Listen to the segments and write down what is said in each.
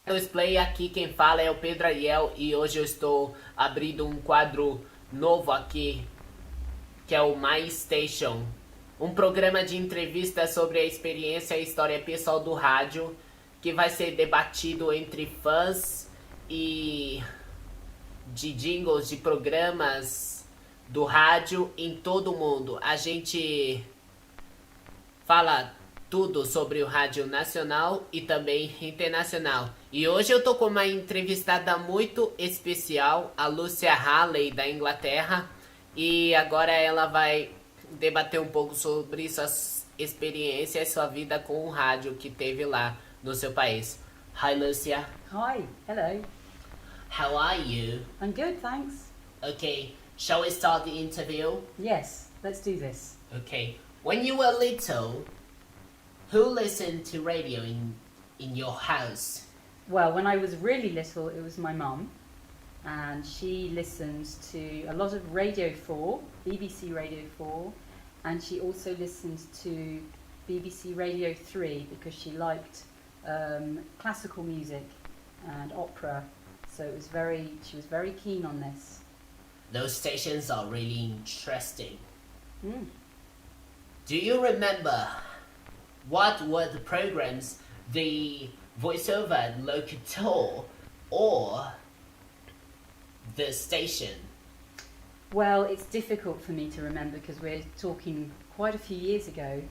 Play, aqui quem fala é o Pedro Ariel e hoje eu estou abrindo um quadro novo aqui, que é o My Station, um programa de entrevistas sobre a experiência e história pessoal do rádio, que vai ser debatido entre fãs e de jingles de programas do rádio em todo o mundo. A gente fala tudo sobre o rádio nacional e também internacional. E hoje eu tô com uma entrevistada muito especial, a Lúcia Halley, da Inglaterra, e agora ela vai debater um pouco sobre suas experiências e sua vida com o rádio que teve lá no seu país. Hi, Lúcia. Hi, hello. How are you? I'm good, thanks. Okay, shall we start the interview? Yes, let's do this. Okay. When you were little, who listened to radio in your house? Well, when I was really little, it was my mum, and she listened to a lot of Radio 4, BBC Radio 4, and she also listened to BBC Radio 3 because she liked classical music and opera. So she was very keen on this. Those stations are really interesting. Mm. Do you remember what were the programs the voiceover locutor or the station? Well, it's difficult for me to remember because we're talking quite a few years ago.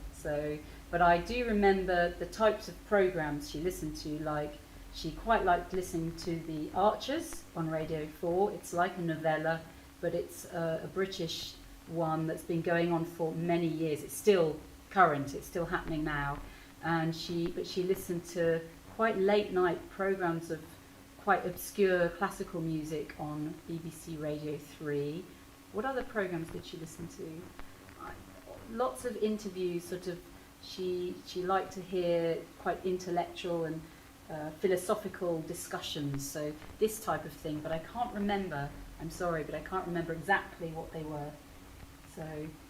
But I do remember the types of programs she listened to. Like, she quite liked listening to The Archers on Radio 4. It's like a novella, but it's a British one that's been going on for many years. It's still current. It's still happening now. And she listened to quite late night programs of quite obscure classical music on BBC Radio 3. What other programs did she listen to? Lots of interviews. Sort of, she liked to hear quite intellectual and philosophical discussions. So this type of thing. But I can't remember. I'm sorry, but I can't remember exactly what they were. So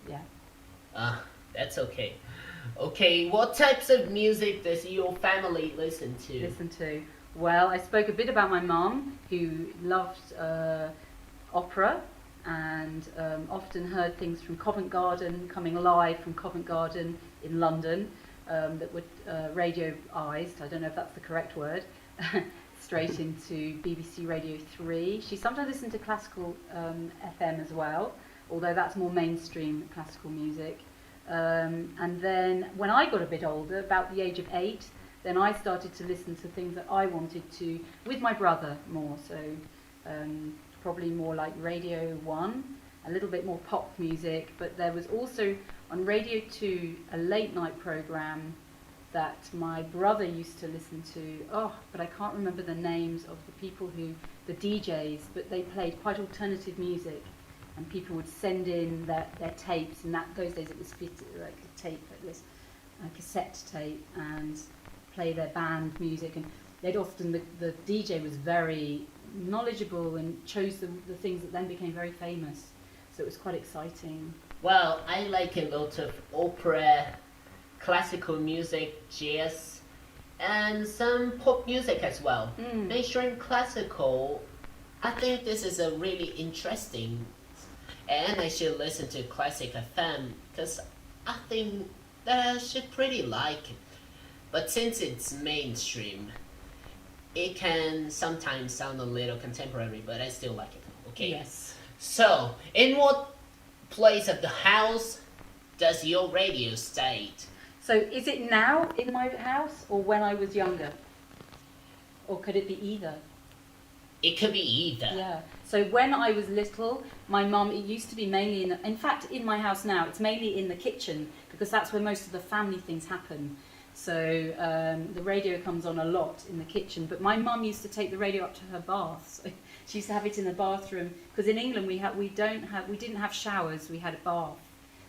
yeah. That's okay. Okay, what types of music does your family listen to? Well, I spoke a bit about my mum, who loved opera and often heard things from Covent Garden, coming live from Covent Garden in London, that were radioized, I don't know if that's the correct word, straight into BBC Radio 3. She sometimes listened to classical FM as well, although that's more mainstream classical music. And then when I got a bit older, about the age of 8, then I started to listen to things that I wanted to, with my brother more, so probably more like Radio 1, a little bit more pop music, but there was also on Radio 2 a late night programme that my brother used to listen to, but I can't remember the names of the people the DJs, but they played quite alternative music. And people would send in their tapes, and those days it was like a tape like this, a cassette tape, and play their band music. And they'd often, the DJ was very knowledgeable and chose the things that then became very famous. So it was quite exciting. Well, I like a lot of opera, classical music, jazz, and some pop music as well. Mainstream classical, I think this is a really interesting. And I should listen to classic FM because I think that I should pretty like it. But since it's mainstream, it can sometimes sound a little contemporary, but I still like it. Okay. Yes. So, in what place of the house does your radio stay? So is it now in my house or when I was younger? Or could it be either? It could be either. Yeah. So when I was little, my mum, it used to be mainly in fact, in my house now, it's mainly in the kitchen because that's where most of the family things happen. So the radio comes on a lot in the kitchen. But my mum used to take the radio up to her bath. So she used to have it in the bathroom because in England we didn't have showers. We had a bath.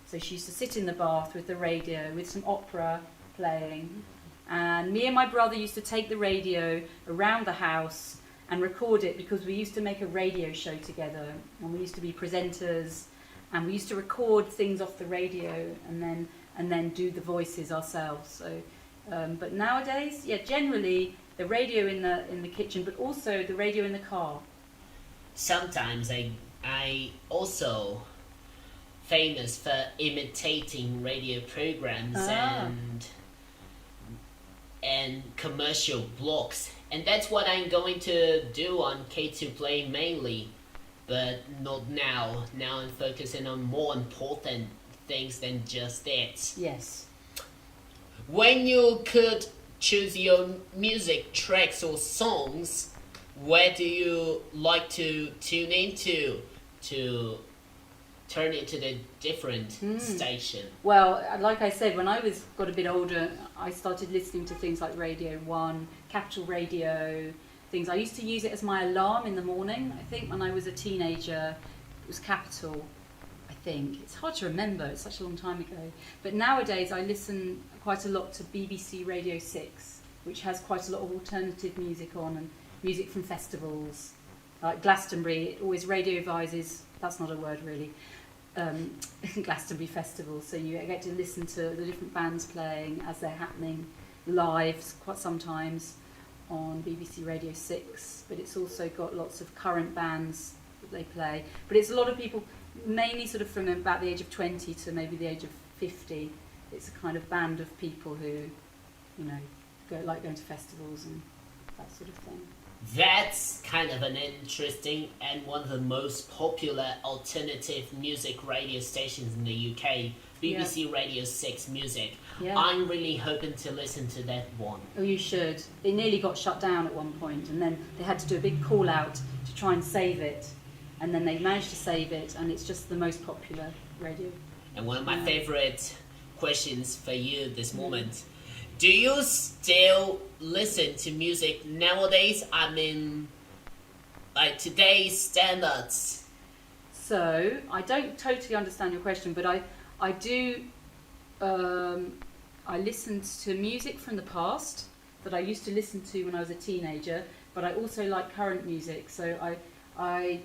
So she used to sit in the bath with the radio with some opera playing, and me and my brother used to take the radio around the house and record it because we used to make a radio show together, and we used to be presenters, and we used to record things off the radio and then do the voices ourselves. So, but nowadays, generally the radio in the kitchen, but also the radio in the car. Sometimes I also famous for imitating radio programs and commercial blocks, and that's what I'm going to do on K2 Play mainly, but not now. Now I'm focusing on more important things than just that. Yes. When you could choose your music tracks or songs, where do you like to tune into to turn it to the different station? Well, like I said, when I got a bit older, I started listening to things like Radio 1, Capital Radio, things. I used to use it as my alarm in the morning. I think when I was a teenager, it was Capital, I think. It's hard to remember, it's such a long time ago. But nowadays I listen quite a lot to BBC Radio 6, which has quite a lot of alternative music on, and music from festivals. Like Glastonbury, it always radio advises, that's not a word really, Glastonbury Festival, so you get to listen to the different bands playing as they're happening live, quite sometimes on BBC Radio 6, but it's also got lots of current bands that they play. But it's a lot of people, mainly sort of from about the age of 20 to maybe the age of 50. It's a kind of band of people who, you know, like going to festivals and that sort of thing. That's kind of an interesting and one of the most popular alternative music radio stations in the UK, BBC Radio 6 Music. Yeah. I'm really hoping to listen to that one. Oh, you should. It nearly got shut down at one point, and then they had to do a big call out to try and save it, and then they managed to save it, and it's just the most popular radio. And one of my favorite questions for you this moment. Do you still listen to music nowadays? I mean, like today's standards. So, I don't totally understand your question, but I do, I listened to music from the past that I used to listen to when I was a teenager, but I also like current music. So I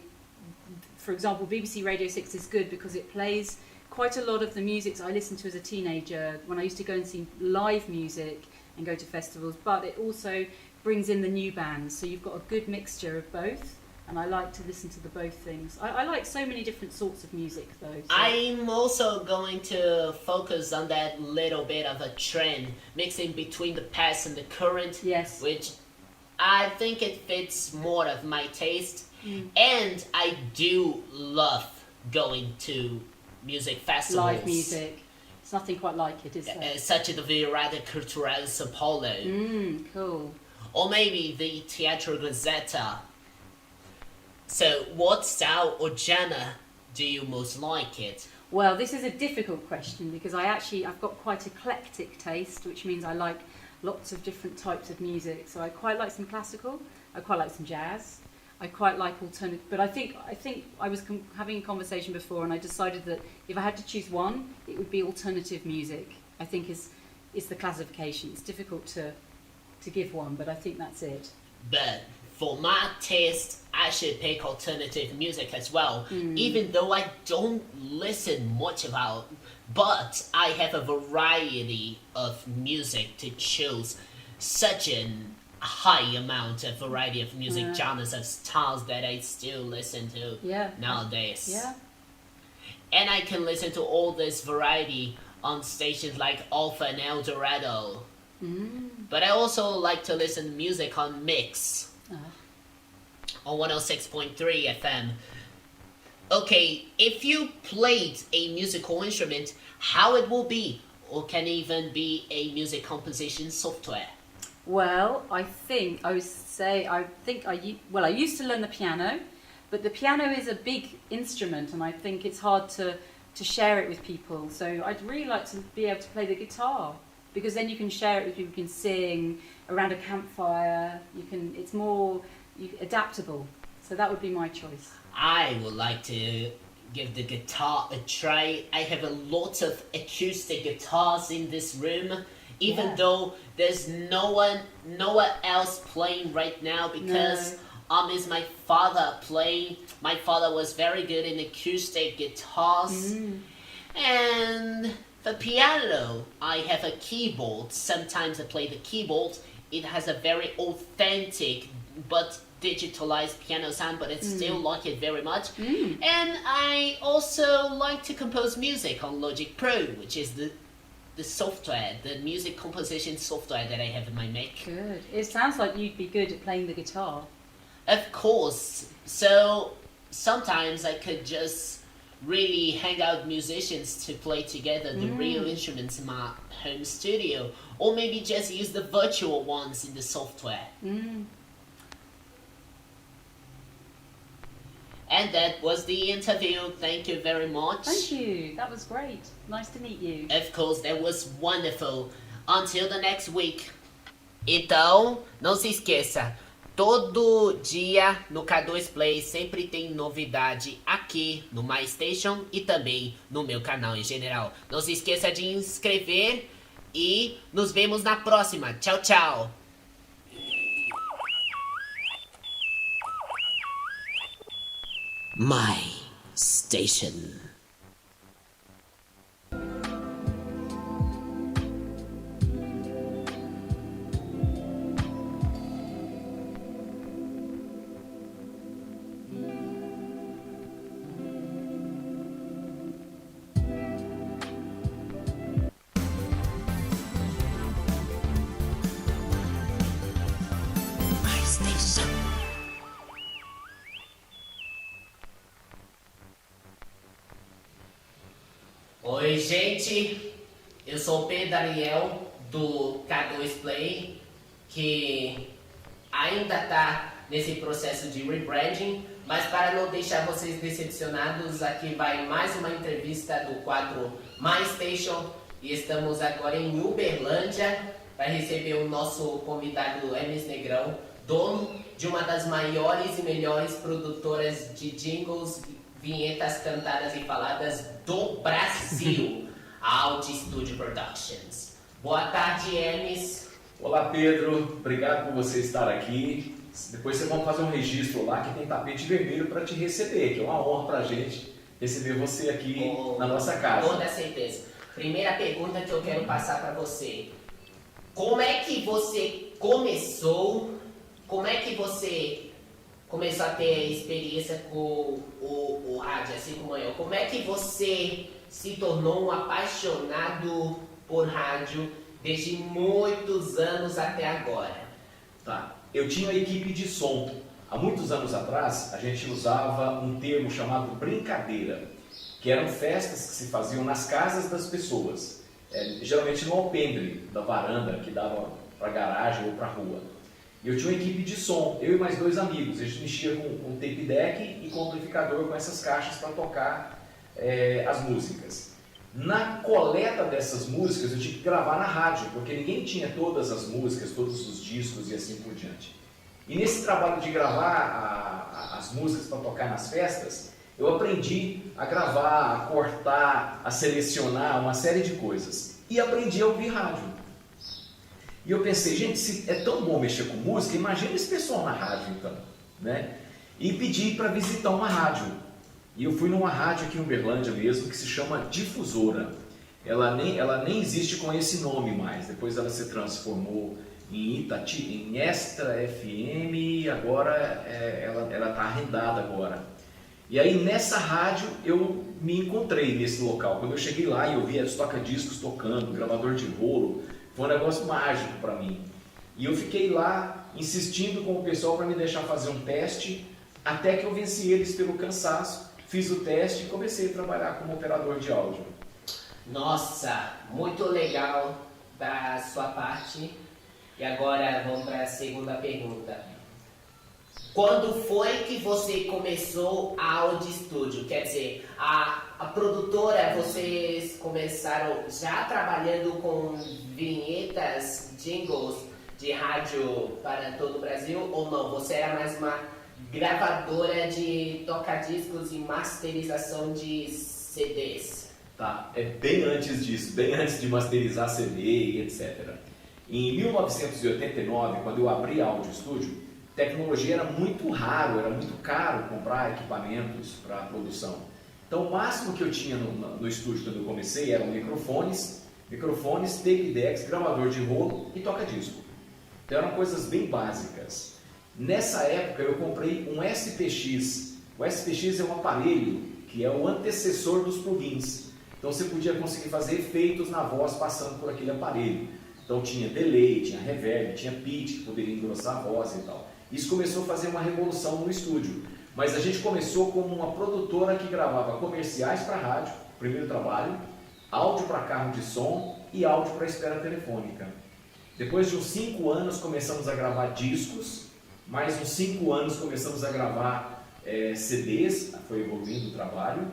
for example, BBC Radio 6 is good because it plays quite a lot of the music I listened to as a teenager when I used to go and see live music and go to festivals, but it also brings in the new bands, so you've got a good mixture of both, and I like to listen to the both things. I like so many different sorts of music though. So. I'm also going to focus on that little bit of a trend, mixing between the past and the current, yes, which I think it fits more of my taste, and I do love going to music festivals. Live music. It's nothing quite like it, is there? Such as the Virada Cultural Sao Paulo. Cool. Or maybe the Teatro Gazeta. So, what style or genre do you most like it? Well, this is a difficult question because I've got quite eclectic taste, which means I like lots of different types of music. So I quite like some classical, I quite like some jazz, I quite like alternative, but I think I was having a conversation before and I decided that if I had to choose one, it would be alternative music. I think is the classification. It's difficult to give one, but I think that's it. But for my taste, I should pick alternative music as well, even though I don't listen much about, but I have a variety of music to choose, such an high amount of variety of music genres and styles that I still listen to nowadays. Yeah. And I can listen to all this variety on stations like Alpha and El Dorado. But I also like to listen to music on Mix on 106.3 FM. Okay, if you played a musical instrument, how it will be, or can even be a music composition software? Well, I used to learn the piano, but the piano is a big instrument and I think it's hard to share it with people. So I'd really like to be able to play the guitar because then you can share it with people, you can sing around a campfire, it's more adaptable. So that would be my choice. I would like to give the guitar a try. I have a lot of acoustic guitars in this room, even though there's no one else playing right now because is my father playing. My father was very good in acoustic guitars. And the piano, I have a keyboard. Sometimes I play the keyboard. it has a very authentic but digitalized piano sound, but I still like it very much. And I also like to compose music on Logic Pro, which is the software, the music composition software that I have in my Mac. Good. It sounds like you'd be good at playing the guitar. Of course. So sometimes I could just really hang out musicians to play together the real instruments in my home studio, or maybe just use the virtual ones in the software. And that was the interview. Thank you very much. Thank you. That was great. Nice to meet you. Of course, that was wonderful. Until the next week. Então, não se esqueça, todo dia no K2 Play sempre tem novidade aqui no MyStation e também no meu canal em geral. Não se esqueça de inscrever e nos vemos na próxima. Tchau, tchau. MyStation. Oi, gente, eu sou o Pedro Ariel do K2 Play, que ainda está nesse processo de rebranding, mas para não deixar vocês decepcionados, aqui vai mais uma entrevista do quadro MyStation e estamos agora em Uberlândia para receber o nosso convidado Hermes Negrão, dono de uma das maiores e melhores produtoras de jingles, vinhetas cantadas e faladas do Brasil, Audi Studio Productions. Boa tarde, Hermes. Olá, Pedro. Obrigado por você estar aqui. Depois vocês vão fazer um registro lá que tem tapete vermelho para te receber, que é uma honra para a gente receber você aqui na nossa casa. Toda certeza. Primeira pergunta que eu quero passar para você. Como é que você começou? Como é que você começou a ter experiência com o rádio, assim como eu? Como é que você se tornou um apaixonado por rádio desde muitos anos até agora? Tá. Eu tinha uma equipe de som. Há muitos anos atrás, a gente usava um termo chamado brincadeira, que eram festas que se faziam nas casas das pessoas, geralmente no alpendre da varanda, que dava para garagem ou para rua. E eu tinha uma equipe de som, eu e mais 2 amigos. A gente mexia com tape deck e com amplificador, com essas caixas para tocar as músicas. Na coleta dessas músicas eu tinha que gravar na rádio, porque ninguém tinha todas as músicas, todos os discos e assim por diante. E nesse trabalho de gravar as músicas para tocar nas festas, eu aprendi a gravar, a cortar, a selecionar uma série de coisas. E aprendi a ouvir rádio. E eu pensei, gente, se é tão bom mexer com música, imagina esse pessoal na rádio então, né? E pedi para visitar uma rádio. E eu fui numa rádio aqui em Uberlândia mesmo, que se chama Difusora. Ela nem existe com esse nome mais, depois ela se transformou em Itati, em Extra FM, e agora ela está arrendada agora. E aí nessa rádio eu me encontrei nesse local. Quando eu cheguei lá e eu vi os toca-discos tocando, gravador de rolo, foi um negócio mágico para mim. E eu fiquei lá insistindo com o pessoal para me deixar fazer um teste, até que eu venci eles pelo cansaço, fiz o teste e comecei a trabalhar como operador de áudio. Nossa, muito legal da sua parte. E agora vamos para a segunda pergunta. Quando foi que você começou a Audi Studio? Quer dizer, a produtora, vocês começaram já trabalhando com vinhetas, jingles de rádio para todo o Brasil ou não? Você era mais uma gravadora de toca-discos e masterização de CDs? Tá, é bem antes disso, bem antes de masterizar CD e etc. Em 1989, quando eu abri a Audi Studio, tecnologia era muito raro, era muito caro comprar equipamentos para produção. Então o máximo que eu tinha no estúdio quando eu comecei eram microfones, tape decks, gravador de rolo e toca-disco. Então eram coisas bem básicas. Nessa época eu comprei um SPX. O SPX é um aparelho que é o antecessor dos plugins. Então você podia conseguir fazer efeitos na voz passando por aquele aparelho. Então tinha delay, tinha reverb, tinha pitch que poderia engrossar a voz e tal. Isso começou a fazer uma revolução no estúdio. Mas a gente começou como uma produtora que gravava comerciais para rádio, primeiro trabalho, áudio para carro de som e áudio para espera telefônica. Depois de uns 5 anos começamos a gravar discos, mais uns 5 anos começamos a gravar CDs, foi evoluindo o trabalho.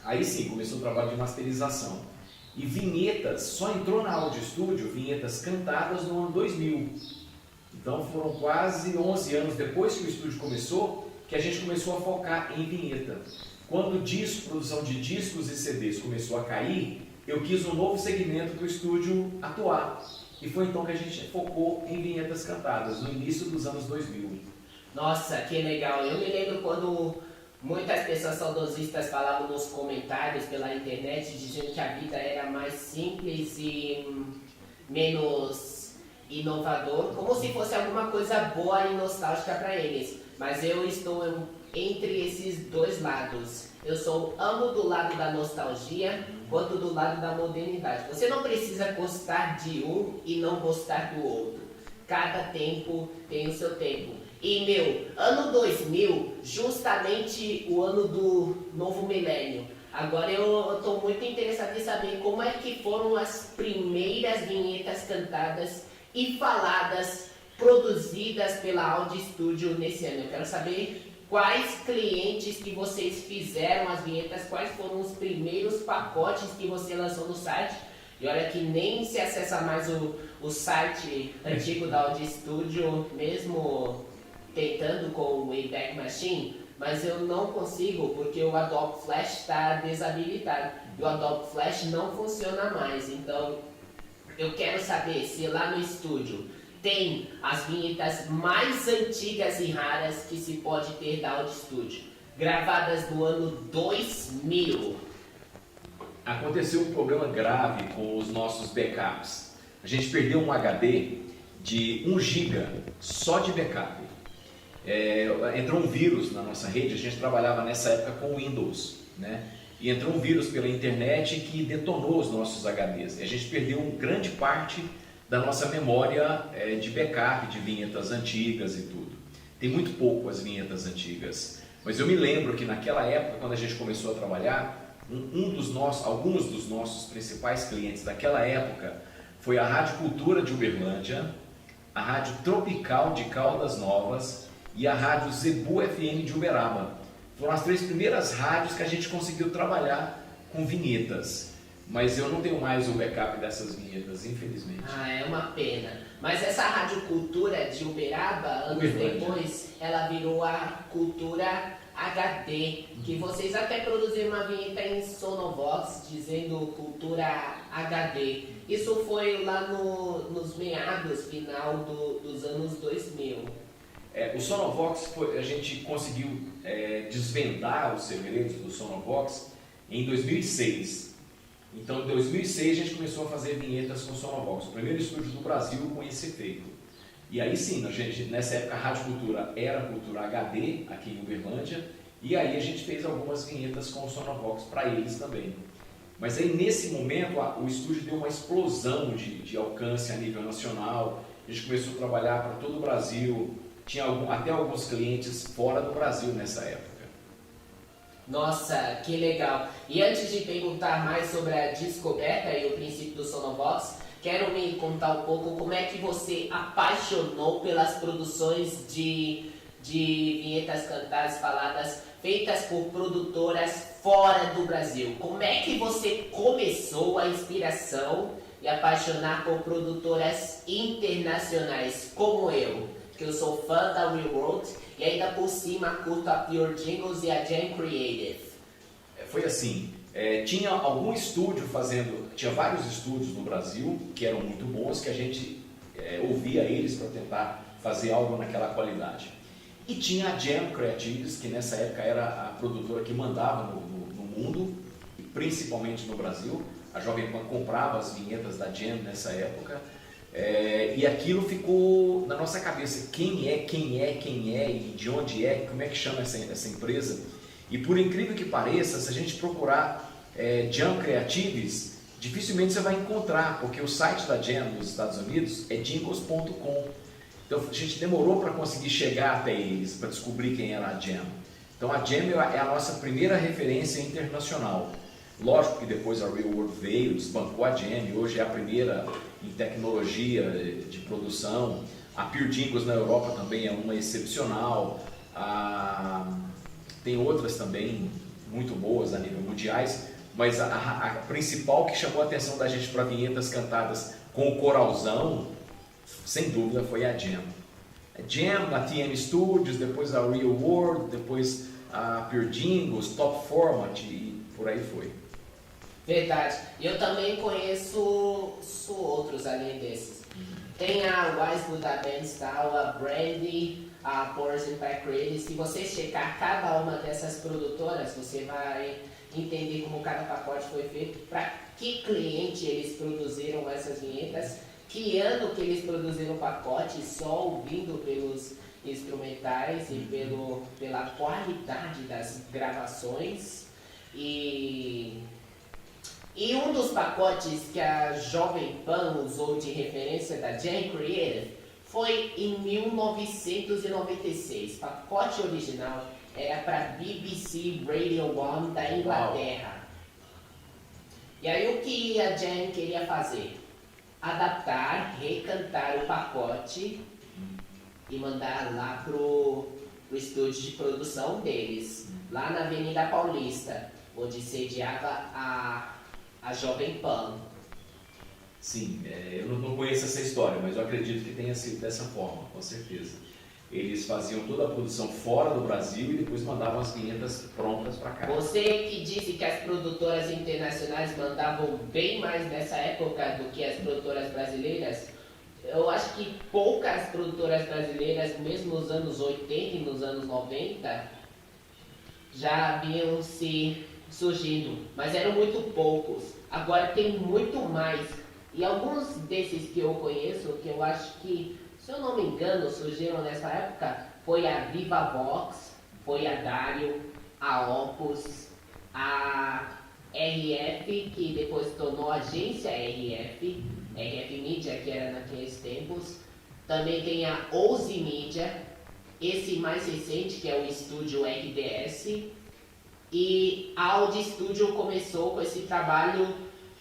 Aí sim, começou o trabalho de masterização. E vinhetas, só entrou na Audio Studio vinhetas cantadas no ano 2000. Então foram quase 11 anos depois que o estúdio começou, que a gente começou a focar em vinheta. Quando produção de discos e CDs começou a cair, eu quis um novo segmento para o estúdio atuar. E foi então que a gente focou em vinhetas cantadas, no início dos anos 2000. Nossa, que legal. Eu me lembro quando muitas pessoas saudosistas falavam nos comentários pela internet, dizendo que a vida era mais simples e menos inovador, como se fosse alguma coisa boa e nostálgica para eles. Mas eu estou entre esses dois lados. Eu amo do lado da nostalgia, quanto do lado da modernidade. Você não precisa gostar de um e não gostar do outro. Cada tempo tem o seu tempo. E ano 2000, justamente o ano do novo milênio. Agora eu estou muito interessado em saber como é que foram as primeiras vinhetas cantadas e faladas, produzidas pela Audio Studio nesse ano. Eu quero saber quais clientes que vocês fizeram as vinhetas, quais foram os primeiros pacotes que você lançou no site. E olha que nem se acessa mais o site antigo da Audio Studio, mesmo tentando com o Wayback Machine, mas eu não consigo porque o Adobe Flash está desabilitado. E o Adobe Flash não funciona mais. Então eu quero saber se lá no estúdio tem as vinhetas mais antigas e raras que se pode ter da Audio Studio, gravadas no ano 2000. Aconteceu um problema grave com os nossos backups. A gente perdeu um HD de 1 GB só de backup. Entrou um vírus na nossa rede, a gente trabalhava nessa época com Windows, né? E entrou um vírus pela internet que detonou os nossos HDs. E a gente perdeu grande parte da nossa memória de backup, de vinhetas antigas e tudo. Tem muito pouco as vinhetas antigas. Mas eu me lembro que naquela época, quando a gente começou a trabalhar, alguns dos nossos principais clientes daquela época foi a Rádio Cultura de Uberlândia, a Rádio Tropical de Caldas Novas e a Rádio Zebu FM de Uberaba. Foram as 3 primeiras rádios que a gente conseguiu trabalhar com vinhetas. Mas eu não tenho mais o backup dessas vinhetas, infelizmente. É uma pena. Mas essa Rádio Cultura de Uberaba, anos depois, ela virou a Cultura HD, que vocês até produziram uma vinheta em Sonovox, dizendo Cultura HD. Isso foi lá nos meados, final dos anos 2000. O Sonovox, a gente conseguiu desvendar os segredos do Sonovox em 2006. Então, em 2006, a gente começou a fazer vinhetas com Sonovox, o primeiro estúdio do Brasil com esse efeito. E aí sim, nessa época a Rádio Cultura era Cultura HD, aqui em Uberlândia, e aí a gente fez algumas vinhetas com o Sonovox para eles também. Mas aí nesse momento o estúdio deu uma explosão de alcance a nível nacional, a gente começou a trabalhar para todo o Brasil, tinha até alguns clientes fora do Brasil nessa época. Nossa, que legal! E antes de perguntar mais sobre a descoberta e o princípio do Sonovox, quero me contar um pouco como é que você apaixonou pelas produções de vinhetas cantadas, faladas, feitas por produtoras fora do Brasil. Como é que você começou a inspiração e apaixonar por produtoras internacionais como eu, que eu sou fã da Real World e ainda por cima curto a Pure Jingles e a Jam Creative? Foi assim, tinha algum estúdio tinha vários estúdios no Brasil que eram muito bons, que a gente ouvia eles para tentar fazer algo naquela qualidade. E tinha a Jam Creatives, que nessa época era a produtora que mandava no mundo, principalmente no Brasil. A Jovem Pan comprava as vinhetas da Jam nessa época. E aquilo ficou na nossa cabeça, quem é, e de onde é, como é que chama essa empresa. E por incrível que pareça, se a gente procurar Jam Creatives, dificilmente você vai encontrar, porque o site da Jam nos Estados Unidos é jingles.com. Então a gente demorou para conseguir chegar até eles, para descobrir quem era a Jam. Então a Jam é a nossa primeira referência internacional. Lógico que depois a Real World veio, desbancou a Jam, e hoje é a primeira em tecnologia de produção. A Pure Jingles na Europa também é uma excepcional. Tem outras também muito boas a nível mundiais, mas a principal que chamou a atenção da gente para vinhetas cantadas com o coralzão, sem dúvida, foi a Jam. A Jam, a TM Studios, depois a Real World, depois a Pure Jingles, Top Format e por aí foi. Verdade. Eu também conheço outros além desses. Tem a Wisewood, a Bandstyle, a Brandy, a Pours Impact Creative. Se você checar cada uma dessas produtoras, você vai entender como cada pacote foi feito, para que cliente eles produziram essas vinhetas, que ano que eles produziram o pacote, só ouvindo pelos instrumentais e pela qualidade das gravações. E um dos pacotes que a Jovem Pan usou de referência da Jam Creative foi em 1996. O pacote original era para BBC Radio 1 da Inglaterra. E aí o que a Jam queria fazer? Adaptar, recantar o pacote e mandar lá pro estúdio de produção deles, lá na Avenida Paulista, onde sediava a Jovem Pan. Sim, eu não conheço essa história, mas eu acredito que tenha sido dessa forma, com certeza. Eles faziam toda a produção fora do Brasil e depois mandavam as vinhetas prontas para cá. Você que disse que as produtoras internacionais mandavam bem mais nessa época do que as produtoras brasileiras, eu acho que poucas produtoras brasileiras, mesmo nos anos 80 e nos anos 90, já haviam se surgindo, mas eram muito poucos. Agora tem muito mais. E alguns desses que eu conheço, que eu acho que, se eu não me engano, surgiram nessa época, foi a Viva Vox, foi a Dario, a Opus, a RF, que depois se tornou a agência RF Media, que era naqueles tempos. Também tem a Ouse Media, esse mais recente, que é o estúdio RDS. E a Audi Studio começou com esse trabalho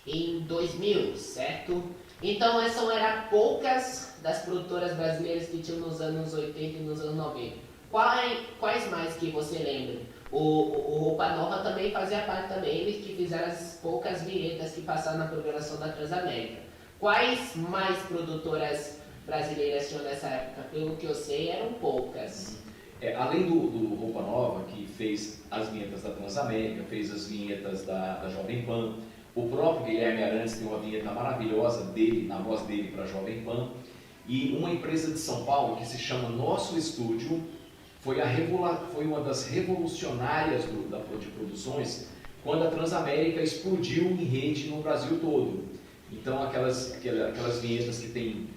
em 2000, certo? Então essas eram poucas das produtoras brasileiras que tinham nos anos 80 e nos anos 90. Quais mais que você lembra? O Roupa Nova também fazia parte também, eles que fizeram as poucas vinhetas que passaram na programação da Transamérica. Quais mais produtoras brasileiras tinham nessa época? Pelo que eu sei, eram poucas. Além do Roupa Nova, que fez as vinhetas da Transamérica, fez as vinhetas da Jovem Pan, o próprio Guilherme Arantes tem uma vinheta maravilhosa dele, na voz dele para a Jovem Pan, e uma empresa de São Paulo que se chama Nosso Estúdio foi uma das revolucionárias de produções quando a Transamérica explodiu em rede no Brasil todo. Então aquelas vinhetas que tem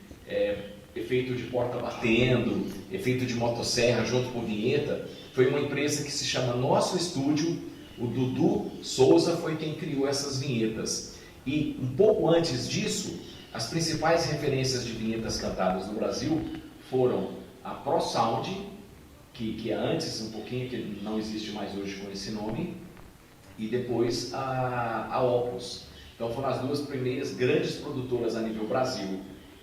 efeito de porta batendo, efeito de motosserra junto com vinheta, foi uma empresa que se chama Nosso Estúdio. O Dudu Souza foi quem criou essas vinhetas. E um pouco antes disso, as principais referências de vinhetas cantadas no Brasil foram a Pro Sound, que é antes um pouquinho, que não existe mais hoje com esse nome, e depois a Opus. Então foram as duas primeiras grandes produtoras a nível Brasil.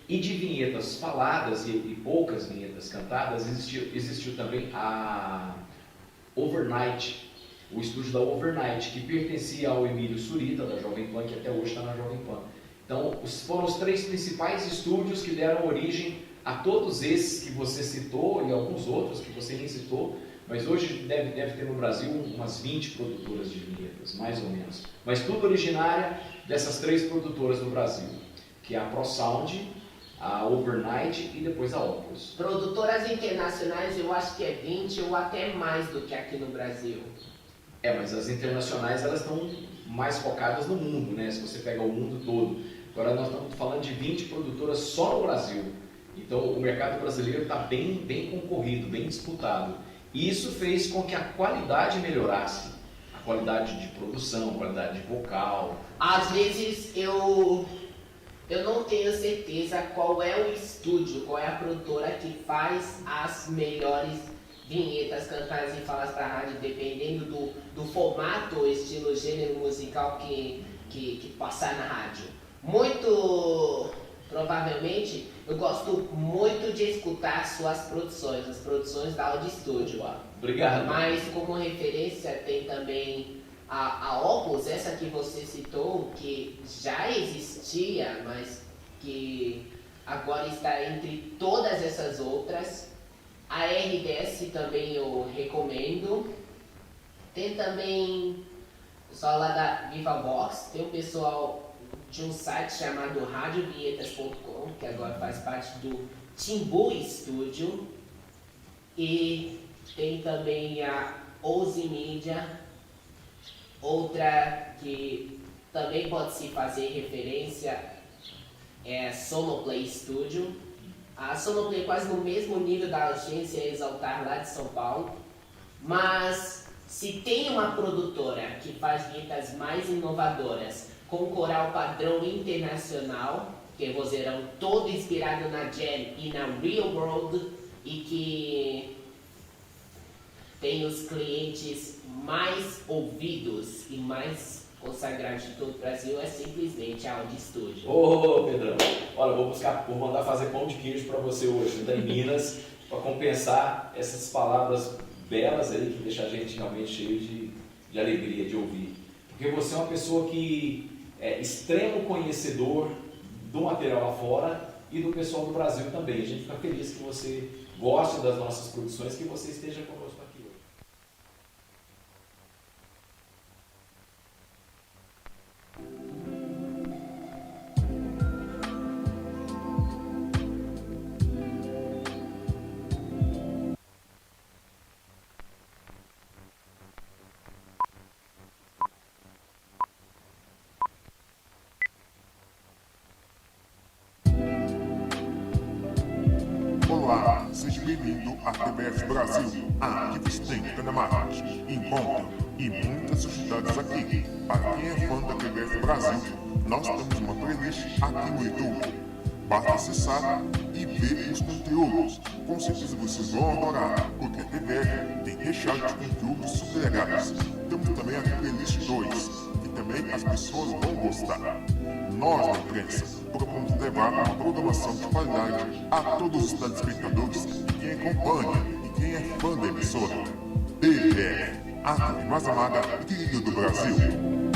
E de vinhetas faladas e poucas vinhetas cantadas, existiu também a Overnight, o estúdio da Overnight, que pertencia ao Emílio Surita, da Jovem Pan, que até hoje está na Jovem Pan. Então foram os três principais estúdios que deram origem a todos esses que você citou e alguns outros que você nem citou, mas hoje deve ter no Brasil umas 20 produtoras de vinhetas, mais ou menos. Mas tudo originária dessas três produtoras no Brasil, que é a Pro Sound, a Overnight e depois a Opus. Produtoras internacionais eu acho que é 20 ou até mais do que aqui no Brasil. Mas as internacionais elas estão mais focadas no mundo, né? Se você pega o mundo todo. Agora nós estamos falando de 20 produtoras só no Brasil. Então o mercado brasileiro está bem concorrido, bem disputado. E isso fez com que a qualidade melhorasse. A qualidade de produção, a qualidade vocal. Às vezes eu não tenho certeza qual é o estúdio, qual é a produtora que faz as melhores vinhetas, cantadas e falas para a rádio, dependendo do formato, estilo, gênero musical que passar na rádio. Muito provavelmente eu gosto muito de escutar suas produções, as produções da Audio Studio. Obrigado. Mas como referência tem também a Opus, essa que você citou, que já existia, mas que agora está entre todas essas outras. A RDS também eu recomendo. Tem também o pessoal lá da Viva Vox, tem um pessoal de um site chamado radiovinhetas.com, que agora faz parte do Timbu Studio. E tem também a Ouse Media, outra que também pode se fazer referência é a Sonoplay Studio. A Sonoplay é quase no mesmo nível da agência Exaltar lá de São Paulo, mas se tem uma produtora que faz vinhetas mais inovadoras, com coral padrão internacional, que é vozeirão todo inspirado na Jam e na Real World, e que tem os clientes mais ouvidos e mais consagrados de todo o Brasil, é simplesmente a Audio Studio. Ô, Pedrão, olha, vou mandar fazer pão de queijo para você hoje, tá em Minas, para compensar essas palavras belas aí que deixam a gente realmente cheio de alegria de ouvir. Porque você é uma pessoa que é extremo conhecedor do material lá fora e do pessoal do Brasil também. A gente fica feliz que você goste das nossas produções, que você esteja conosco aqui hoje. Olá, seja bem-vindo à TBS Brasil, aqui você tem na Marte, encontro e muitas novidades aqui. Para quem é fã da TBS Brasil, nós temos uma playlist aqui no YouTube. Basta acessar e ver os conteúdos. Com certeza vocês vão adorar, porque a TBS tem recheado de conteúdos super legais. Temos também a playlist 2, que também as pessoas vão gostar. Nós, da imprensa, procuramos levar uma programação de qualidade a todos os telespectadores e quem acompanha e quem é fã da emissora. TBS, a TV mais amada e querida do Brasil.